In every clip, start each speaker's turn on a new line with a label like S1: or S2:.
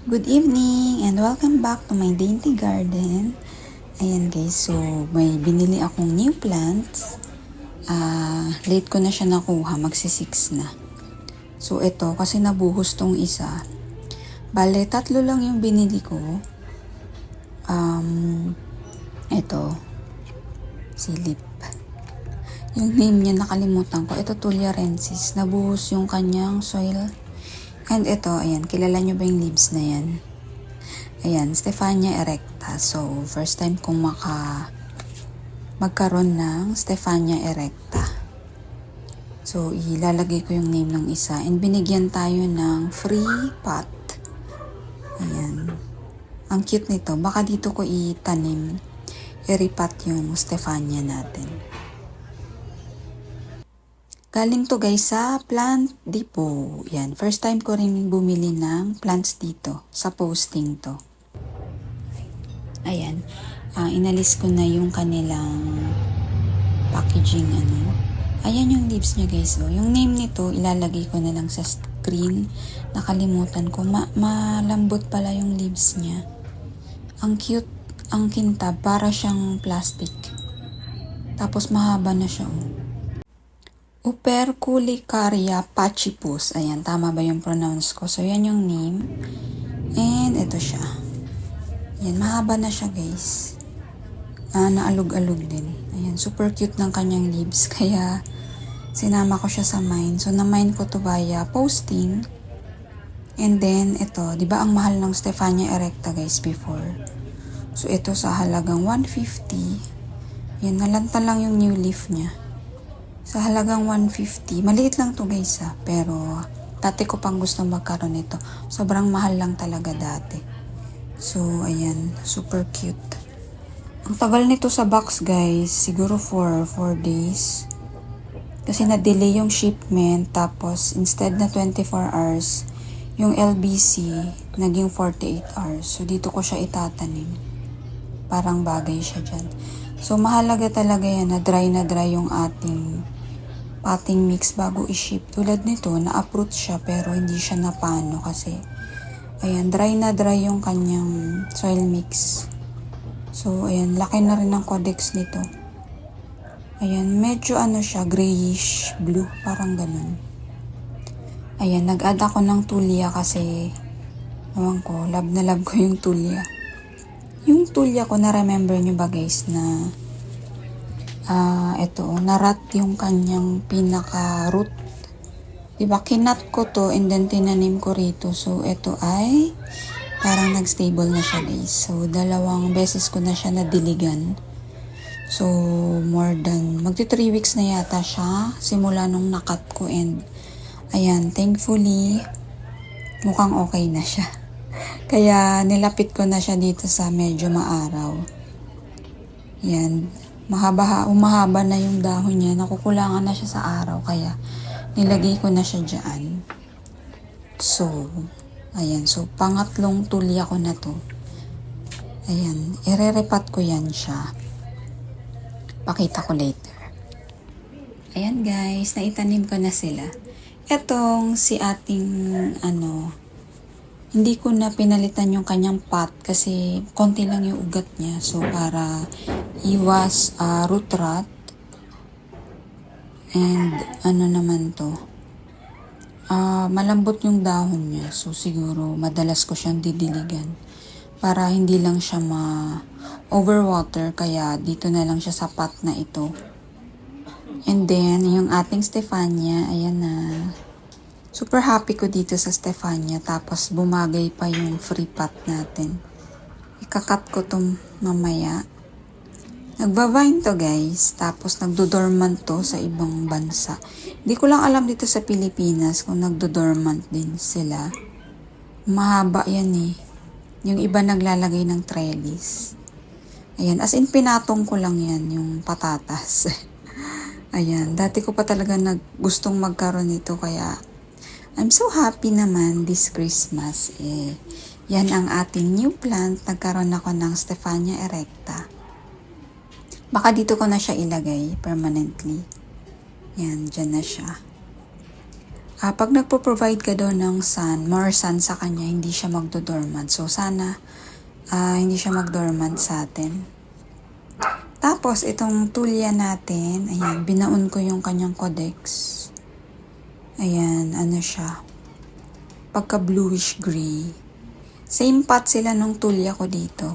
S1: Good evening and welcome back to my dainty garden. Ayan guys, so may binili akong new plants. Late ko na siya nakuha, magsi-6 na. So ito, kasi nabuhos tong isa. Bale, 3 lang yung binili ko. Ito, silip. Yung name niya nakalimutan ko. Ito Tularensis. Nabuhos yung kanyang soil. And ito, ayan, kilala nyo ba yung leaves na yan? Ayan, Stephania erecta. So, first time kong magkaroon ng Stephania erecta. So, ilalagay ko yung name ng isa. And binigyan tayo ng free pot. Ayan. Ang cute nito. Baka dito ko itanim. I-repot yung Stephania natin. Galing to guys sa Plant Depot. Yan. First time ko rin bumili ng plants dito. Sa posting to. Ayan. Inalis ko na yung kanilang packaging. Ayan yung leaves niya guys. Yung name nito, ilalagay ko na lang sa screen. Nakalimutan ko. Malambot pala yung leaves niya. Ang cute. Ang kintab. Para siyang plastic. Tapos mahaba na siya. Uperculicaria pachipus. Ayan, tama ba yung pronounce ko? So, yan yung name. And, ito siya. Ayan, mahaba na siya, guys. Naalog-alog din. Ayan, super cute ng kanyang leaves. Kaya, sinama ko siya sa mine. So, na-mine ko to via posting. And then, ito. Diba ang mahal ng Stephania erecta, guys, before? So, ito sa halagang 150. Ayan, nalanta lang yung new leaf niya. Sa halagang 150. Maliit lang to guys pero dati ko pang gusto magkaroon nito. Sobrang mahal lang talaga dati. So, ayan. Super cute. Ang tagal nito sa box guys. Siguro 4 days. Kasi na-delay yung shipment. Tapos, instead na 24 hours, yung LBC, naging 48 hours. So, dito ko siya itatanim. Parang bagay siya dyan. So, mahalaga talaga yan na dry yung ating potting mix bago i-ship. Tulad nito, na-uproot siya pero hindi siya napano kasi ayan, dry yung kanyang soil mix. So, ayan, laki na rin ang codex nito. Ayan, medyo siya, grayish blue, parang ganun. Ayan, nag-add ako ng tulia kasi ewan ko, love na love ko yung tulia. Yung tulia ko, na-remember nyo ba guys na ito, narat yung kanyang pinaka-root. Diba, kinat ko to and then tinanim ko rito. So, ito ay parang nag-stable na siya guys. So, 2 beses ko na siya nadiligan. So, more than, magti 3 weeks na yata siya simula nung nakat ko and ayan, thankfully, mukhang okay na siya. Kaya, nilapit ko na siya dito sa medyo maaraw. Yan. Umahaba na yung dahon niya. Nakukulangan na siya sa araw. Kaya, nilagay ko na siya dyan. So, ayan. So, pangatlong tulya ko na to. Ayan. Irerepat ko yan siya. Pakita ko later. Ayan guys. Naitanim ko na sila. Etong si ating, hindi ko na pinalitan yung kanyang pot kasi konti lang yung ugat niya. So, para iwas root rot. And, naman to. Malambot yung dahon niya. So, siguro, madalas ko siyang didiligan. Para hindi lang siya overwater. Kaya, dito na lang siya sa pot na ito. And then, yung ating Stephania, ayan na. Super happy ko dito sa Stephania. Tapos bumagay pa yung free pot natin. Ikakat ko to mamaya. Nagbavine to guys. Tapos nagdodormant to sa ibang bansa. Hindi ko lang alam dito sa Pilipinas kung nagdodormant din sila. Mahaba yan eh. Yung iba naglalagay ng trellis. Ayan. As in pinatong ko lang yan yung patatas. Ayan. Dati ko pa talaga gustong magkaroon nito kaya I'm so happy naman this Christmas. Yan ang ating new plant. Nagkaroon ako ng Stephania erecta. Baka dito ko na siya ilagay permanently. Yan, dyan na siya. Pag nagpo-provide ka daw ng sun, more sun sa kanya, hindi siya magdo-dormant. So, sana hindi siya mag-dormant sa atin. Tapos, itong tulya natin, ayan, binaon ko yung kanyang codex. Ayan, ano siya, pagka bluish gray. Same pot sila nung tulya ko dito.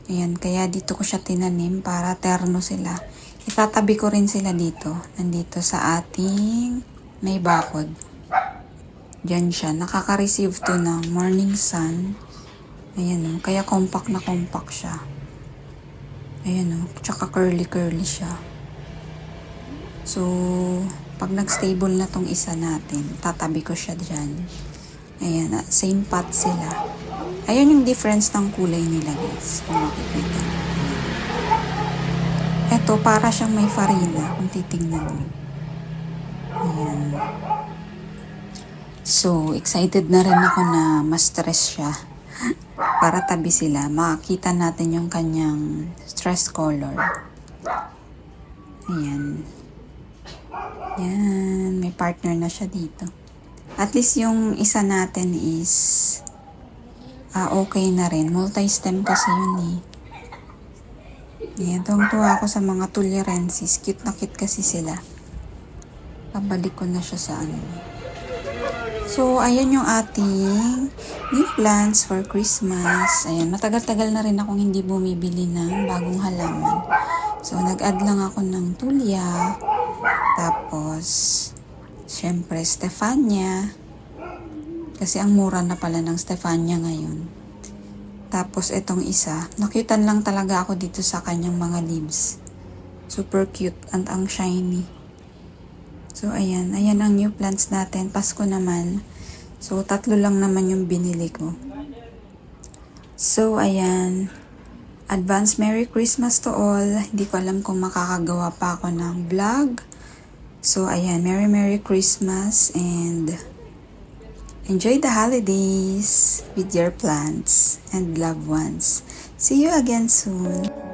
S1: Ayan, kaya dito ko siya tinanim para terno sila. Itatabi ko rin sila dito. Nandito sa ating may bakod. Diyan siya. Nakaka-receive to ng morning sun. Ayan o. Kaya compact na compact siya. Ayan o. Tsaka curly-curly siya. So, pag nag-stable na tong isa natin, tatabi ko siya dyan. Ayan. Same pot sila. Ayan yung difference ng kulay nila, guys. Kung makikita. Ito, para siyang may farina. Kung titingnan mo. Ayan. So, excited na rin ako na ma-stress siya. Para tabi sila. Makakita natin yung kanyang stress color. Ayan. Ayan. May partner na siya dito. At least yung isa natin is okay na rin. Multi-stem kasi yun eh. Ayan. Tuwang-tuwa ako sa mga tularensis. Cute na cute kasi sila. Pabalik ko na siya sa ano. So, ayan yung ating new plants for Christmas. Ayan, matagal-tagal na rin akong hindi bumibili ng bagong halaman. So, nag-add lang ako ng tulya. Tapos, syempre, Stephania. Kasi ang mura na pala ng Stephania ngayon. Tapos, itong isa. Nakyutan lang talaga ako dito sa kanyang mga leaves. Super cute. Ang shiny. So, ayan. Ayan ang new plants natin. Pasko naman. So, 3 lang naman yung binili ko. So, ayan. Advance Merry Christmas to all. Hindi ko alam kung makakagawa pa ako ng vlog. So, ayan. Merry Christmas and enjoy the holidays with your plants and loved ones. See you again soon.